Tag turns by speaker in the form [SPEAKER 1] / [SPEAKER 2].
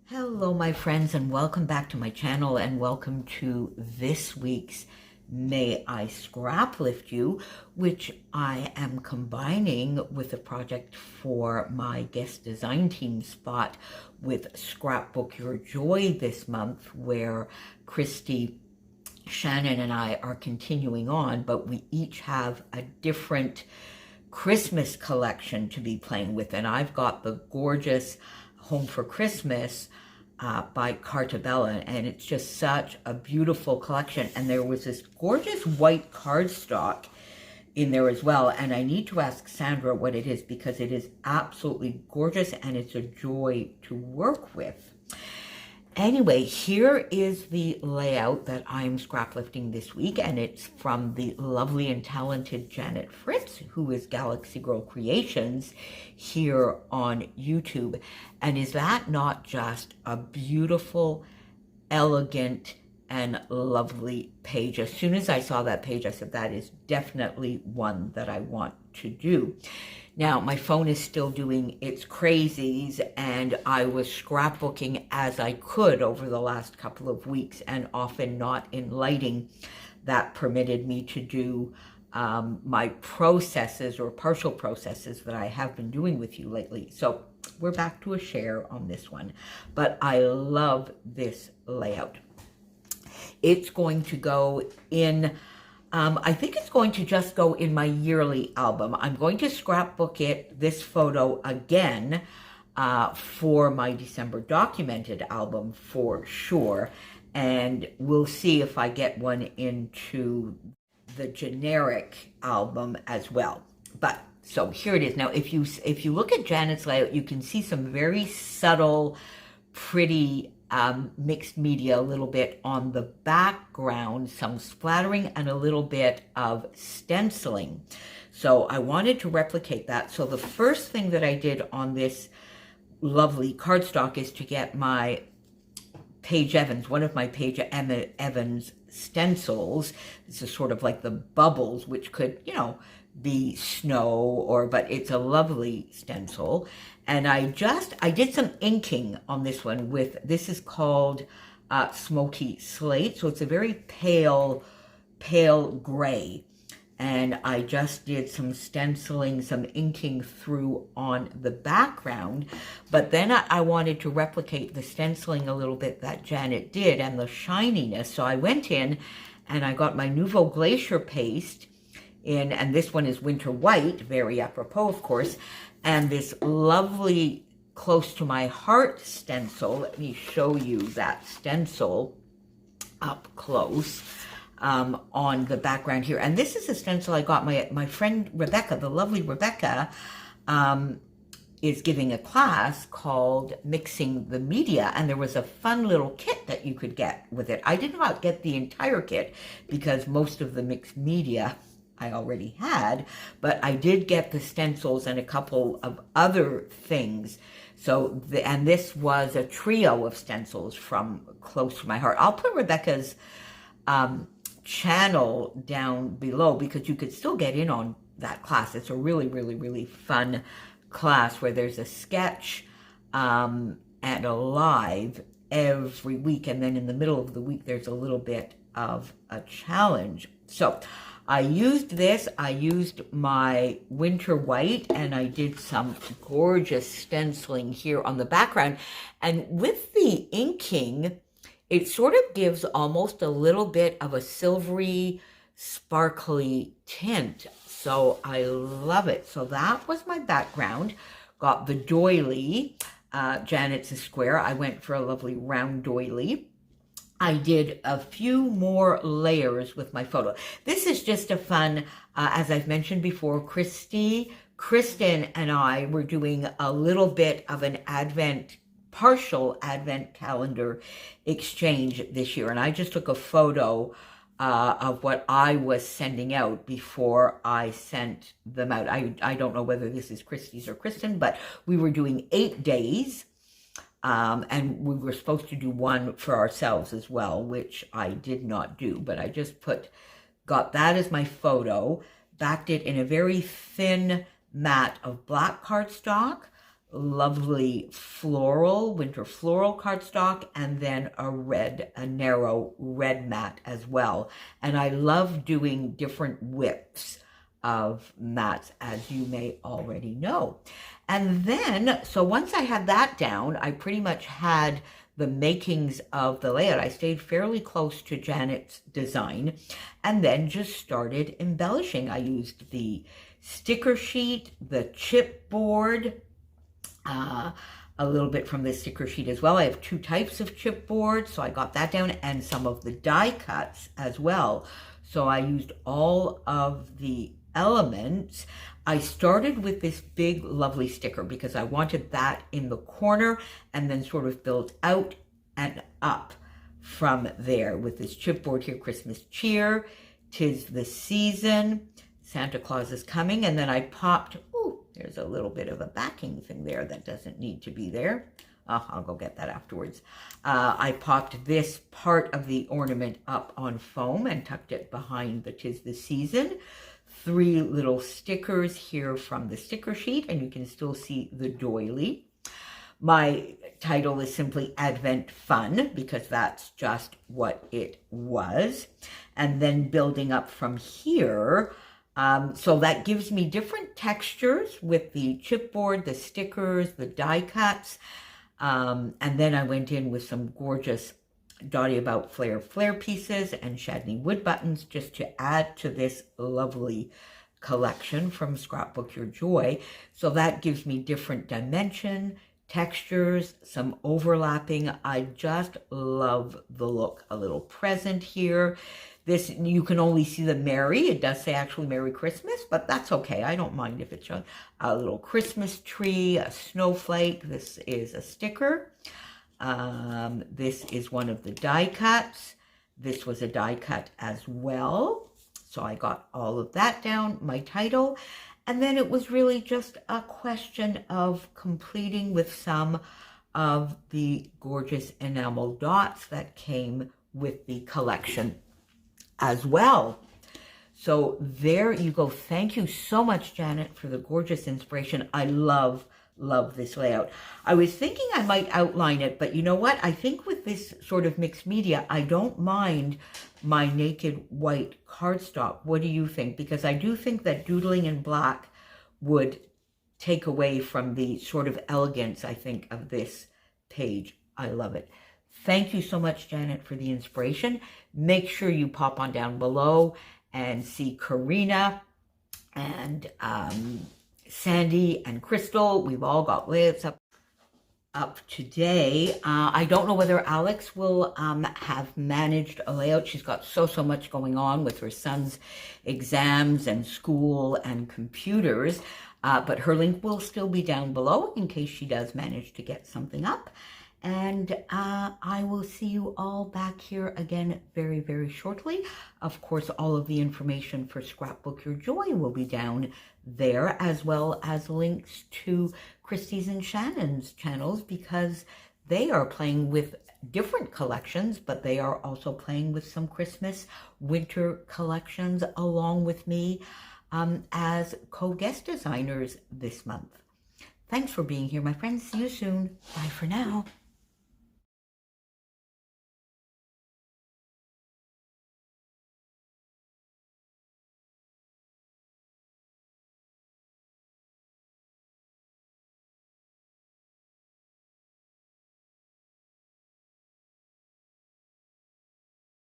[SPEAKER 1] Hello my friends, and welcome back to my channel, and welcome to this week's May I Scraplift You, which I am combining with a project for my guest design team spot with Scrapbook Your Joy this month, where Christy, Shannon, and I are continuing on, but we each have a different Christmas collection to be playing with. And I've got the gorgeous Home for Christmas by Cartabella, and it's just such a beautiful collection. And there was this gorgeous white cardstock in there as well, and I need to ask Sandra what it is, because it is absolutely gorgeous and it's a joy to work with. Anyway, here is the layout that I'm scraplifting this week, and it's from the lovely and talented Janet Fritz, who is Galaxy Girl Creations here on YouTube. And is that not just a beautiful, elegant, and lovely page? As soon as I saw that page, I said, that is definitely one that I want to do. Now, my phone is still doing its crazies, and I was scrapbooking as I could over the last couple of weeks, and often not in lighting that permitted me to do my processes or partial processes that I have been doing with you lately. So we're back to a share on this one, but I love this layout. It's going to go in, I think it's going to just go in my yearly album. I'm going to scrapbook this photo again for my December documented album for sure. And we'll see if I get one into the generic album as well. But so here it is. Now, if you look at Janet's layout, you can see some very subtle, pretty mixed media, a little bit on the background, some splattering, and a little bit of stenciling. So I wanted to replicate that. So the first thing that I did on this lovely cardstock is to get my Paige Evans, one of my Paige Evans stencils. This is sort of like the bubbles, which could, be snow, but it's a lovely stencil. And I did some inking on this one this is called Smoky Slate. So it's a very pale gray. And I just did some stenciling, some inking through on the background. But then I wanted to replicate the stenciling a little bit that Janet did and the shininess. So I went in and I got my Nouveau Glacier paste in, and this one is Winter White, very apropos, of course, and this lovely close to my heart stencil. Let me show you that stencil up close on the background here. And this is a stencil I got. My friend Rebecca, the lovely Rebecca, is giving a class called Mixing the Media, and there was a fun little kit that you could get with it. I did not get the entire kit because most of the mixed media I already had, but I did get the stencils and a couple of other things. So, and this was a trio of stencils from Close to My Heart. I'll put Rebecca's channel down below, because you could still get in on that class. It's a really, really, really fun class where there's a sketch and a live every week, and then in the middle of the week there's a little bit of a challenge. So I used this, I used my Winter White, and I did some gorgeous stenciling here on the background. And with the inking, it sort of gives almost a little bit of a silvery, sparkly tint. So I love it. So that was my background. Got the doily. Janet's a square. I went for a lovely round doily. I did a few more layers with my photo. This is just a fun, as I've mentioned before, Kristen and I were doing a little bit of an partial Advent calendar exchange this year. And I just took a photo of what I was sending out before I sent them out. I don't know whether this is Christy's or Kristen, but we were doing 8 days. And we were supposed to do one for ourselves as well, which I did not do, but I just got that as my photo, backed it in a very thin mat of black cardstock, lovely winter floral cardstock, and then a narrow red mat as well. And I love doing different widths of mats, as you may already know. And then, so once I had that down, I pretty much had the makings of the layout. I stayed fairly close to Janet's design and then just started embellishing. I used the sticker sheet, the chipboard, a little bit from the sticker sheet as well. I have 2 types of chipboard, so I got that down, and some of the die cuts as well. So I used all of the elements. I started with this big lovely sticker because I wanted that in the corner, and then sort of built out and up from there with this chipboard here. Christmas cheer, 'tis the season, Santa Claus is coming. And then I popped, there's a little bit of a backing thing there that doesn't need to be there. I'll go get that afterwards. I popped this part of the ornament up on foam and tucked it behind the 'tis the season. 3 little stickers here from the sticker sheet, and you can still see the doily. My title is simply Advent Fun, because that's just what it was. And then building up from here, so that gives me different textures with the chipboard, the stickers, the die cuts. And then I went in with some gorgeous Dotty About flare pieces and Shadney wood buttons just to add to this lovely collection from Scrapbook Your Joy. So that gives me different dimension, textures, some overlapping. I just love the look. A little present here. This, you can only see the Merry. It does say actually Merry Christmas, but that's okay. I don't mind if it's a little Christmas tree, a snowflake. This is a sticker. This is one of the die cuts. This was a die cut as well. So I got all of that down, my title. And then it was really just a question of completing with some of the gorgeous enamel dots that came with the collection as well. So there you go. Thank you so much, Janet, for the gorgeous inspiration. I love this layout. I was thinking I might outline it, but you know what? I think with this sort of mixed media, I don't mind my naked white cardstock. What do you think? Because I do think that doodling in black would take away from the sort of elegance, I think, of this page. I love it. Thank you so much, Janet, for the inspiration. Make sure you pop on down below and see Carina and Sandie and Crystal. We've all got layouts up today. I don't know whether Alex will have managed a layout. She's got so much going on with her son's exams and school and computers, but her link will still be down below in case she does manage to get something up. And I will see you all back here again very shortly. Of course, all of the information for Scrapbook Your Joy will be down there, as well as links to Christie's and Shannon's channels, because they are playing with different collections, but they are also playing with some Christmas winter collections along with me as co-guest designers this month. Thanks for being here, my friends. See you soon. Bye for now.